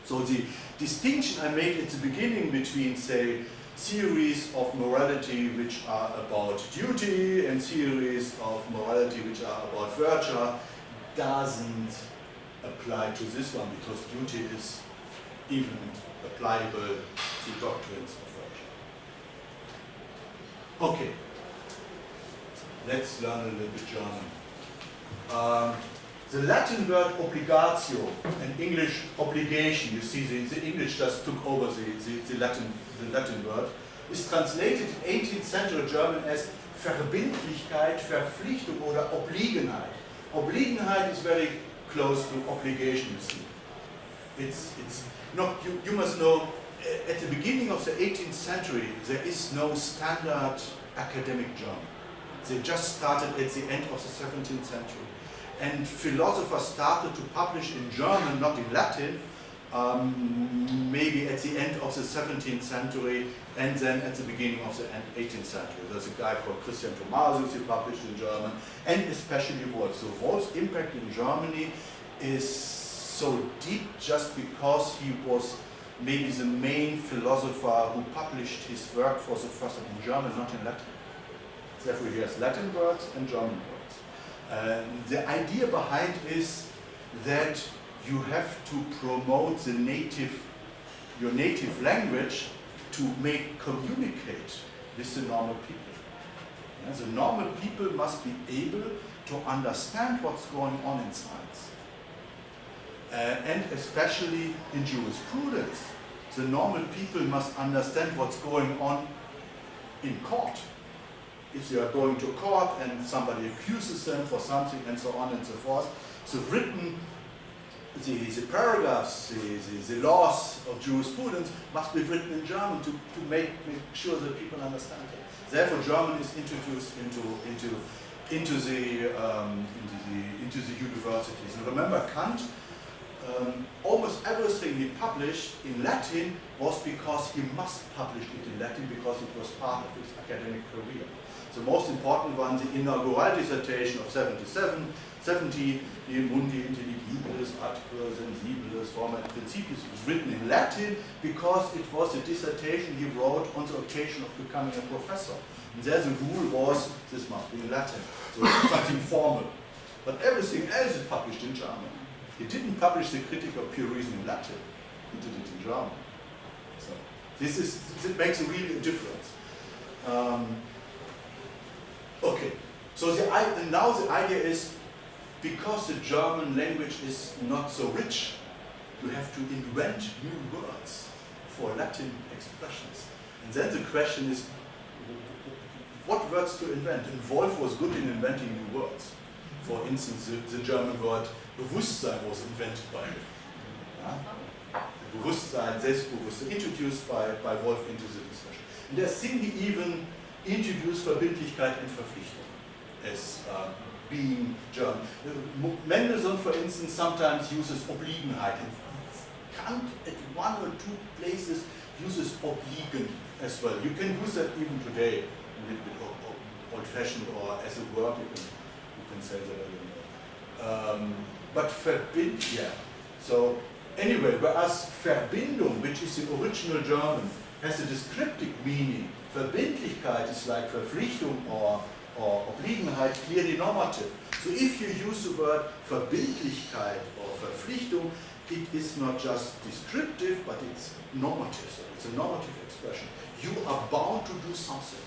Speaker 2: So the distinction I made at the beginning between, say, theories of morality which are about duty and theories of morality which are about virtue doesn't apply to this one, because duty is even applicable to doctrines of virtue. Okay, let's learn a little bit German. The Latin word obligatio and English obligation, you see the English just took over the Latin word, is translated in 18th century German as Verbindlichkeit, Verpflichtung oder Obliegenheit. Obliegenheit is very close to obligation, you see. It's not, you must know, at the beginning of the 18th century, there is no standard academic German. They just started at the end of the 17th century. And philosophers started to publish in German, not in Latin, maybe at the end of the 17th century and then at the beginning of the 18th century. There's a guy called Christian Thomasius who published in German, and especially Wolff. So Wolff's impact in Germany is so deep just because he was maybe the main philosopher who published his work for the first time in German, not in Latin. Therefore he has Latin words and German words. The idea behind is that you have to promote your native language to communicate with the normal people. Yeah, the normal people must be able to understand what's going on in science. And especially in jurisprudence, the normal people must understand what's going on in court. If they are going to court and somebody accuses them for something and so on and so forth, the paragraphs, the laws of jurisprudence must be written in German to make sure that people understand it. Therefore, German is introduced into the universities. And remember, Kant, almost everything he published in Latin was because he must publish it in Latin because it was part of his academic career. The most important one, the inaugural dissertation of 70, De Mundi Intelligibilis, Atque Sensibilis, Forma et Principiis, was written in Latin because it was a dissertation he wrote on the occasion of becoming a professor. And there the rule was, this must be in Latin, so it's something formal. But everything else is published in German. He didn't publish the Critic of Pure Reason in Latin, he did it in German. So this makes really a difference. Okay, so now the idea is, because the German language is not so rich, you have to invent new words for Latin expressions. And then the question is, what words to invent? And Wolff was good in inventing new words. For instance, the German word Bewusstsein was invented by him. Bewusstsein, Selbstbewusstsein, introduced by Wolff into the discussion. And I think he even introduced Verbindlichkeit and Verpflichtung as being German. Mendelssohn, for instance, sometimes uses Obliegenheit. And Kant, at one or two places, uses obliegen as well. You can use that even today, a little bit old-fashioned, or as a word, you can say that a little bit. But verbind, yeah. So anyway, whereas Verbindung, which is the original German, has a descriptive meaning. Verbindlichkeit is like Verpflichtung or Obliegenheit, clearly normative. So if you use the word Verbindlichkeit or Verpflichtung, it is not just descriptive, but it's normative. So it's a normative expression. You are bound to do something,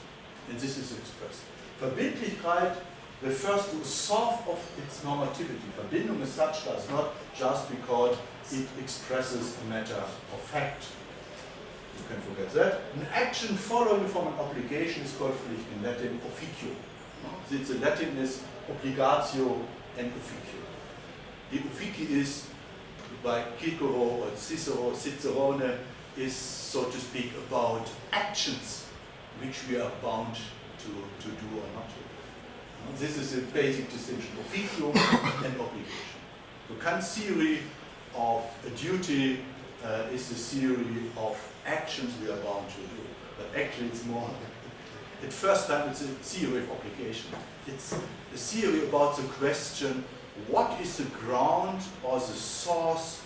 Speaker 2: and this is expressed. Verbindlichkeit refers to a sort of its normativity. Verbindung as such does not just because it expresses a matter of fact. You can forget that. An action following from an obligation is called Pflicht, in Latin officio. The Latin is obligatio and officio. The offici is, by Cicero or Cicerone, is, so to speak, about actions which we are bound to do or not to do. This is a basic distinction, officio and obligation. So Kant's theory of a duty is the theory of actions we are bound to do. But actually it's more, at first time it's a theory of obligation. It's a theory about the question, what is the ground or the source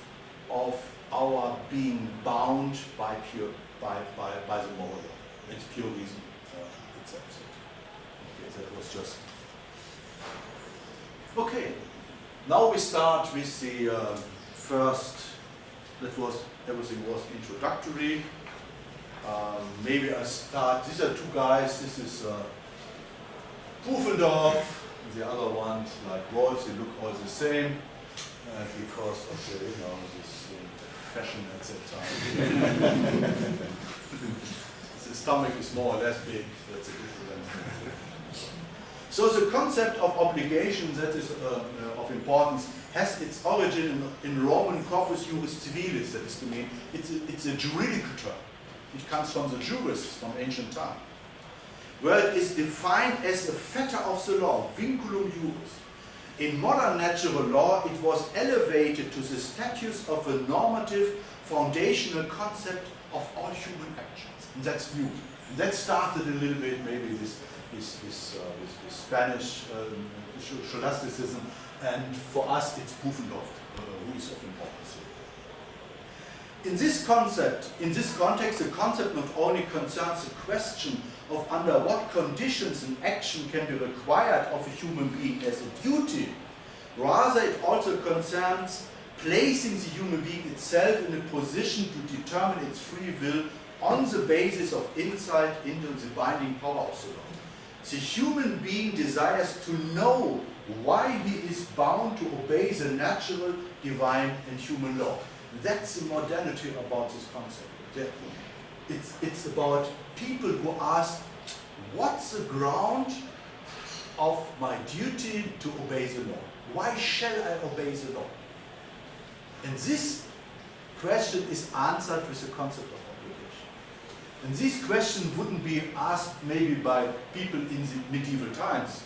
Speaker 2: of our being bound by the moral law? It's pure reason itself. Okay, that was just... Okay, now we start with the first, everything was introductory. Maybe I start, these are two guys, this is Pufendorf, the other ones like Wolf, they look all the same because of the, this fashion at that time. The stomach is more or less big, that's a difference. So the concept of obligation, that is of importance, has its origin in Roman corpus juris civilis, that is to mean it's a juridical term. It comes from the jurists from ancient time, where it is defined as a fetter of the law, vinculum juris. In modern natural law, it was elevated to the status of a normative, foundational concept of all human actions. And that's new. And that started a little bit, maybe with Spanish scholasticism, and for us it's Pufendorf who is of importance here. In this context, the concept not only concerns the question of under what conditions an action can be required of a human being as a duty, rather it also concerns placing the human being itself in a position to determine its free will on the basis of insight into the binding power of the law. The human being desires to know why he is bound to obey the natural, divine, and human law. That's the modernity about this concept. It's about people who ask, what's the ground of my duty to obey the law? Why shall I obey the law? And this question is answered with the concept of obligation. And this question wouldn't be asked maybe by people in the medieval times,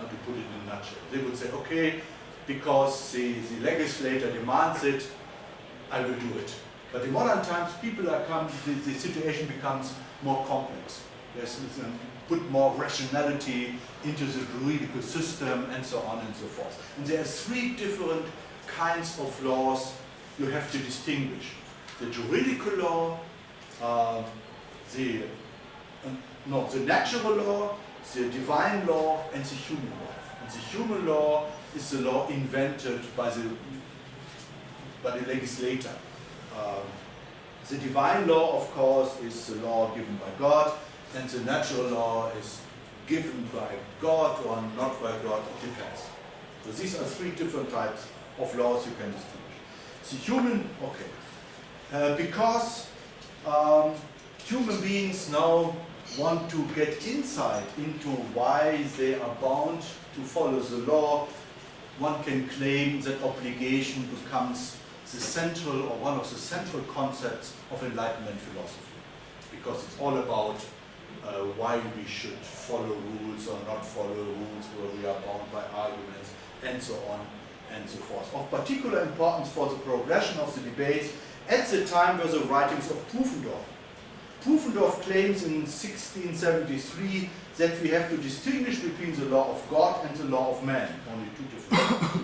Speaker 2: to put it in a nutshell. They would say, okay, because the legislator demands it, I will do it. But in modern times, people are the situation becomes more complex. There's put more rationality into the juridical system and so on and so forth. And there are three different kinds of laws you have to distinguish. The juridical law, the natural law, the divine law, and the human law. And the human law is the law invented by the legislator. The divine law, of course, is the law given by God, and the natural law is given by God or not by God, it depends. So these are three different types of laws you can distinguish. The human, because human beings now want to get insight into why they are bound to follow the law, one can claim that obligation becomes the central or one of the central concepts of Enlightenment philosophy, because it's all about why we should follow rules or not follow rules, where we are bound by arguments, and so on and so forth. Of particular importance for the progression of the debates at the time were the writings of Pufendorf. Pufendorf claims in 1673 that we have to distinguish between the law of God and the law of man, only two different laws.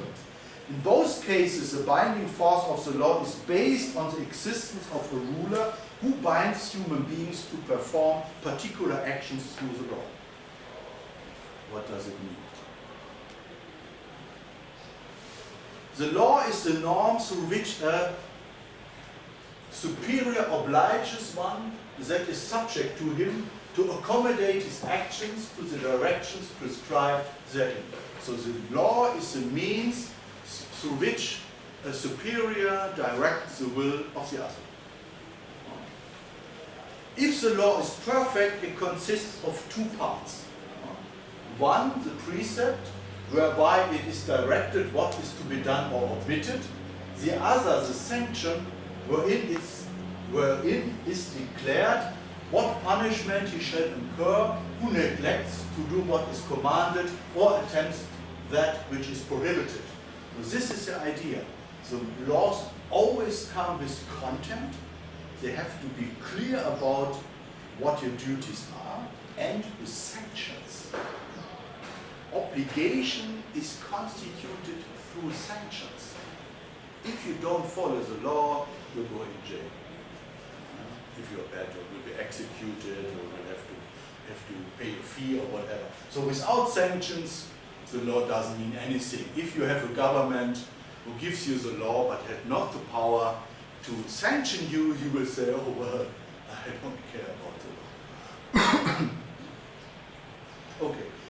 Speaker 2: In both cases, the binding force of the law is based on the existence of a ruler who binds human beings to perform particular actions through the law. What does it mean? The law is the norm through which a superior obliges one that is subject to him to accommodate his actions to the directions prescribed therein. So the law is the means through which a superior directs the will of the other. If the law is perfect, it consists of two parts. One, the precept, whereby it is directed what is to be done or omitted. The other, the sanction, wherein is declared what punishment he shall incur who neglects to do what is commanded or attempts that which is prohibited. So this is the idea. The laws always come with content. They have to be clear about what your duties are and with sanctions. Obligation is constituted through sanctions. If you don't follow the law, you'll go in jail. If you're bad, you will be executed, or you have to pay a fee or whatever. So without sanctions, the law doesn't mean anything. If you have a government who gives you the law but had not the power to sanction you, you will say, oh well, I don't care about the law.